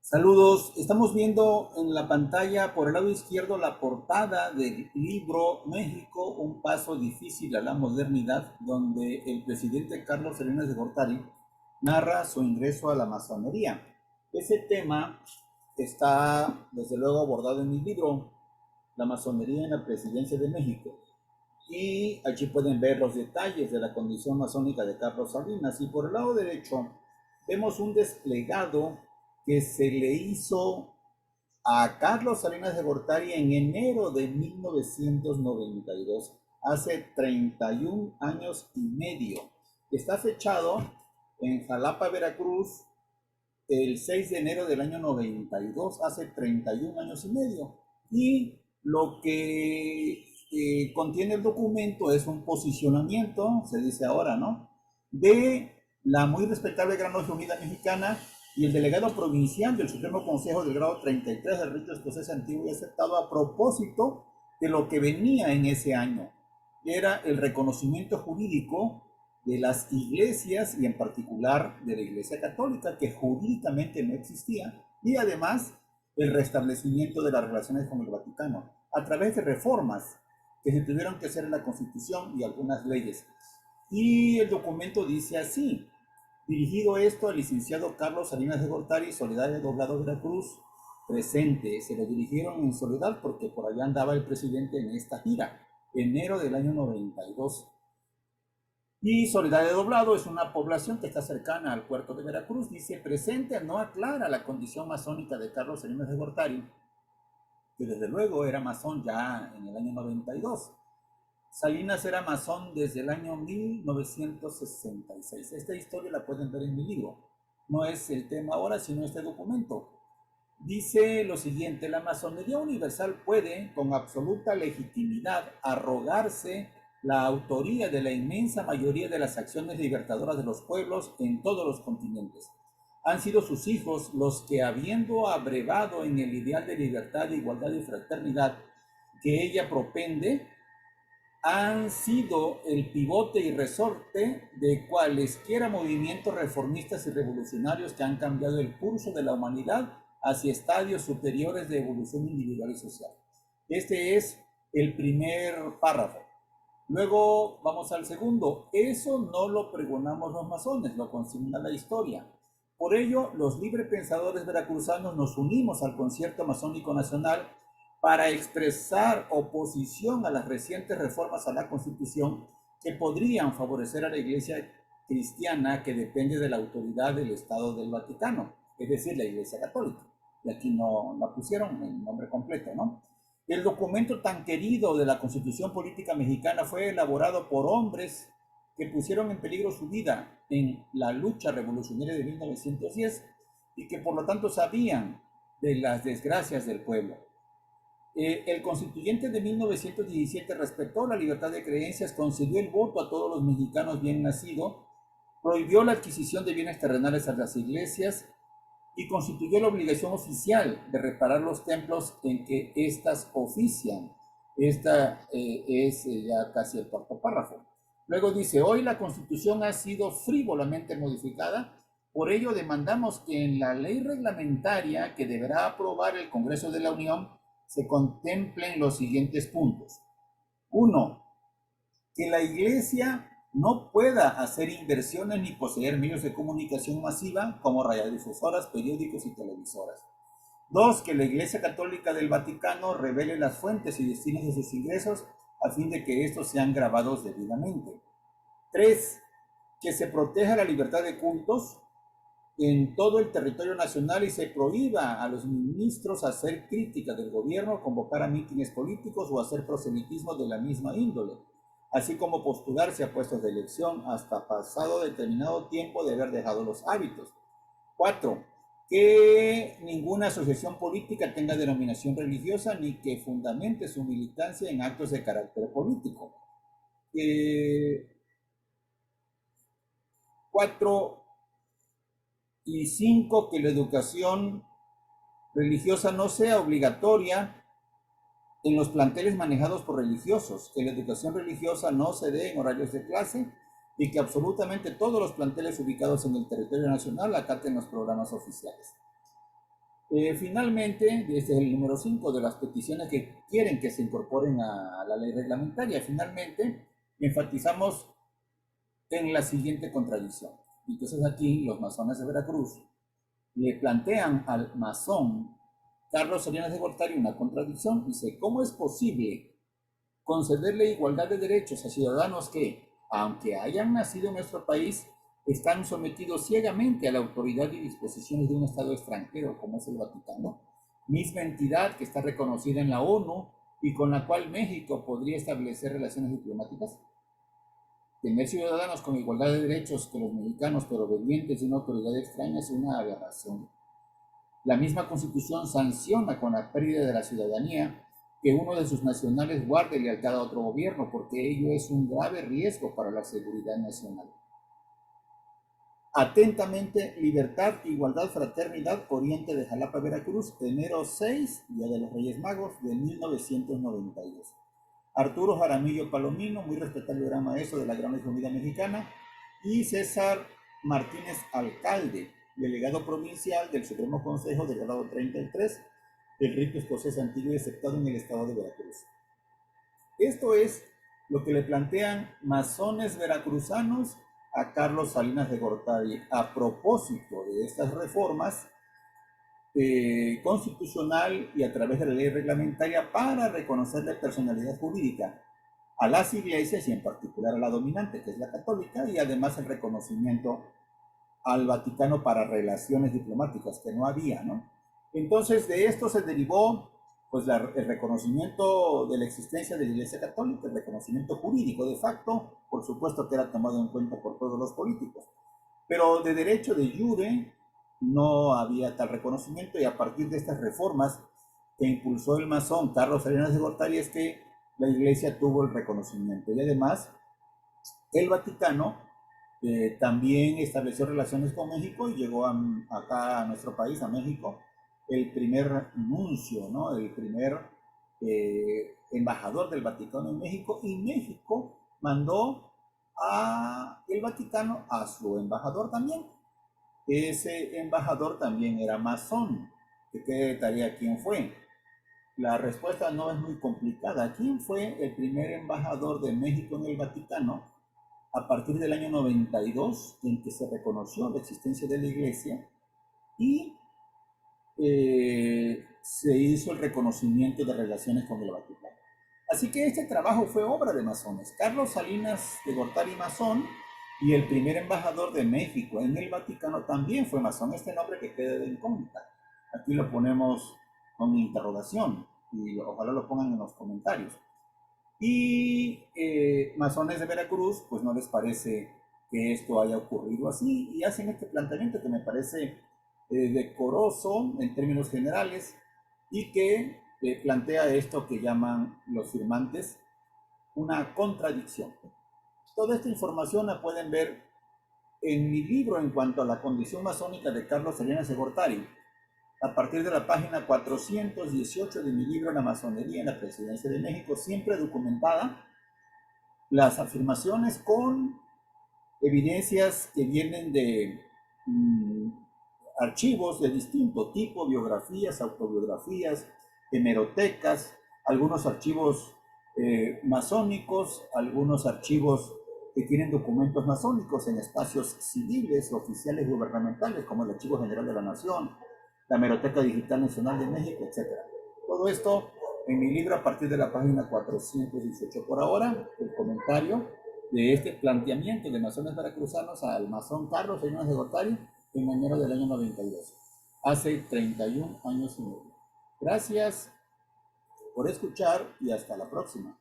Saludos, estamos viendo en la pantalla por el lado izquierdo la portada del libro México, un paso difícil a la modernidad, donde el presidente Carlos Salinas de Gortari narra su ingreso a la masonería. Ese tema está desde luego abordado en mi libro, La masonería en la presidencia de México. Y allí pueden ver los detalles de la condición masónica de Carlos Salinas. Y por el lado derecho vemos un desplegado que se le hizo a Carlos Salinas de Gortari en enero de 1992, hace 31 años y medio. Está fechado en Jalapa, Veracruz, el 6 de enero del año 92, hace 31 años y medio. Y lo que contiene el documento es un posicionamiento, se dice ahora, ¿no? De la muy respetable Gran Logia Unida Mexicana y el delegado provincial del Supremo Consejo del grado 33 del rito escocés antiguo y aceptado a propósito de lo que venía en ese año. Era el reconocimiento jurídico de las iglesias y en particular de la Iglesia Católica, que jurídicamente no existía, y además el restablecimiento de las relaciones con el Vaticano a través de reformas que se tuvieron que hacer en la Constitución y algunas leyes. Y el documento dice así: dirigido esto al licenciado Carlos Salinas de Gortari, Soledad de Doblado, Veracruz, presente. Se lo dirigieron en Soledad porque por allá andaba el presidente en esta gira, enero del año 92. Y Soledad de Doblado es una población que está cercana al puerto de Veracruz. Dice: presente no aclara la condición masónica de Carlos Salinas de Gortari, que desde luego era masón ya en el año 92. Salinas era masón desde el año 1966. Esta historia la pueden ver en mi libro. No es el tema ahora, sino este documento. Dice lo siguiente: la masonería universal puede, con absoluta legitimidad, arrogarse la autoría de la inmensa mayoría de las acciones libertadoras de los pueblos en todos los continentes. Han sido sus hijos los que, habiendo abrevado en el ideal de libertad, igualdad y fraternidad que ella propende, han sido el pivote y resorte de cualesquiera movimientos reformistas y revolucionarios que han cambiado el curso de la humanidad hacia estadios superiores de evolución individual y social. Este es el primer párrafo. Luego vamos al segundo. Eso no lo pregonamos los masones, lo consigna la historia. Por ello, los librepensadores veracruzanos nos unimos al Concierto Masónico Nacional para expresar oposición a las recientes reformas a la Constitución que podrían favorecer a la Iglesia cristiana que depende de la autoridad del Estado del Vaticano, es decir, la Iglesia Católica. Y aquí no pusieron el nombre completo, ¿no? El documento tan querido de la Constitución Política Mexicana fue elaborado por hombres que pusieron en peligro su vida en la lucha revolucionaria de 1910 y que por lo tanto sabían de las desgracias del pueblo. El constituyente de 1917 respetó la libertad de creencias, concedió el voto a todos los mexicanos bien nacidos, prohibió la adquisición de bienes terrenales a las iglesias y constituyó la obligación oficial de reparar los templos en que éstas ofician. Esta es ya casi el cuarto párrafo. Luego dice: hoy la Constitución ha sido frívolamente modificada, por ello demandamos que en la ley reglamentaria que deberá aprobar el Congreso de la Unión se contemplen los siguientes puntos. 1. Que la Iglesia no pueda hacer inversiones ni poseer medios de comunicación masiva como radiodifusoras, periódicos y televisoras. 2. Que la Iglesia Católica del Vaticano revele las fuentes y destinos de sus ingresos a fin de que estos sean grabados debidamente. 3. Que se proteja la libertad de cultos en todo el territorio nacional y se prohíba a los ministros hacer crítica del gobierno, convocar a mítines políticos o hacer proselitismo de la misma índole, así como postularse a puestos de elección hasta pasado determinado tiempo de haber dejado los hábitos. 4. Que ninguna asociación política tenga denominación religiosa ni que fundamente su militancia en actos de carácter político. 4 y 5, que la educación religiosa no sea obligatoria en los planteles manejados por religiosos, que la educación religiosa no se dé en horarios de clase y que absolutamente todos los planteles ubicados en el territorio nacional acaten los programas oficiales. Finalmente, este es el número 5 de las peticiones que quieren que se incorporen a la ley reglamentaria. Finalmente, enfatizamos en la siguiente contradicción. Entonces aquí los masones de Veracruz le plantean al masón Carlos Salinas de Gortari una contradicción. Dice, ¿cómo es posible concederle igualdad de derechos a ciudadanos que, aunque hayan nacido en nuestro país, están sometidos ciegamente a la autoridad y disposiciones de un Estado extranjero, como es el Vaticano, misma entidad que está reconocida en la ONU y con la cual México podría establecer relaciones diplomáticas? Tener ciudadanos con igualdad de derechos que los mexicanos, pero obedientes de una autoridad extraña, es una aberración. La misma Constitución sanciona con la pérdida de la ciudadanía que uno de sus nacionales guarde lealtad a otro gobierno, porque ello es un grave riesgo para la seguridad nacional. Atentamente, Libertad, Igualdad, Fraternidad, Oriente de Jalapa, Veracruz, enero 6, Día de los Reyes Magos de 1992. Arturo Jaramillo Palomino, muy respetable gran maestro de la Gran Familia Mexicana, y César Martínez Alcalde, delegado provincial del Supremo Consejo del grado 33 del rito escocés antiguo y aceptado en el estado de Veracruz. Esto es lo que le plantean masones veracruzanos a Carlos Salinas de Gortari a propósito de estas reformas constitucional y a través de la ley reglamentaria para reconocer la personalidad jurídica a las iglesias y en particular a la dominante, que es la católica, y además el reconocimiento al Vaticano para relaciones diplomáticas, que no había, ¿no? Entonces de esto se derivó pues el reconocimiento de la existencia de la Iglesia Católica, el reconocimiento jurídico de facto, por supuesto que era tomado en cuenta por todos los políticos, pero de derecho de jure no había tal reconocimiento, y a partir de estas reformas que impulsó el masón Carlos Salinas de Gortari es que la Iglesia tuvo el reconocimiento, y además el Vaticano también estableció relaciones con México y llegó acá a nuestro país, a México, el primer nuncio, ¿no? El primer embajador del Vaticano en México, y México mandó a el Vaticano a su embajador también. Ese embajador también era masón. ¿De qué tarea quién fue? La respuesta no es muy complicada. ¿Quién fue el primer embajador de México en el Vaticano a partir del año 92, en que se reconoció la existencia de la Iglesia y se hizo el reconocimiento de relaciones con el Vaticano? Así que este trabajo fue obra de masones. Carlos Salinas de Gortari, masón, y el primer embajador de México en el Vaticano también fue masón. Este nombre que quede de incógnita. Aquí lo ponemos con interrogación y ojalá lo pongan en los comentarios. Y masones de Veracruz, pues no les parece que esto haya ocurrido así y hacen este planteamiento que me parece decoroso en términos generales y que plantea esto que llaman los firmantes una contradicción. Toda esta información la pueden ver en mi libro en cuanto a la condición masónica de Carlos Salinas de Gortari, a partir de la página 418 de mi libro La masonería en la presidencia de México, siempre documentada las afirmaciones con evidencias que vienen de archivos de distinto tipo, biografías, autobiografías, hemerotecas, algunos archivos masónicos, algunos archivos que tienen documentos masónicos en espacios civiles, oficiales, gubernamentales, como el Archivo General de la Nación, la Hemeroteca Digital Nacional de México, etc. Todo esto en mi libro a partir de la página 418. Por ahora, el comentario de este planteamiento de masones veracruzanos al masón Carlos Salinas de Gortari en enero del año 92, hace 31 años y medio. Gracias por escuchar y hasta la próxima.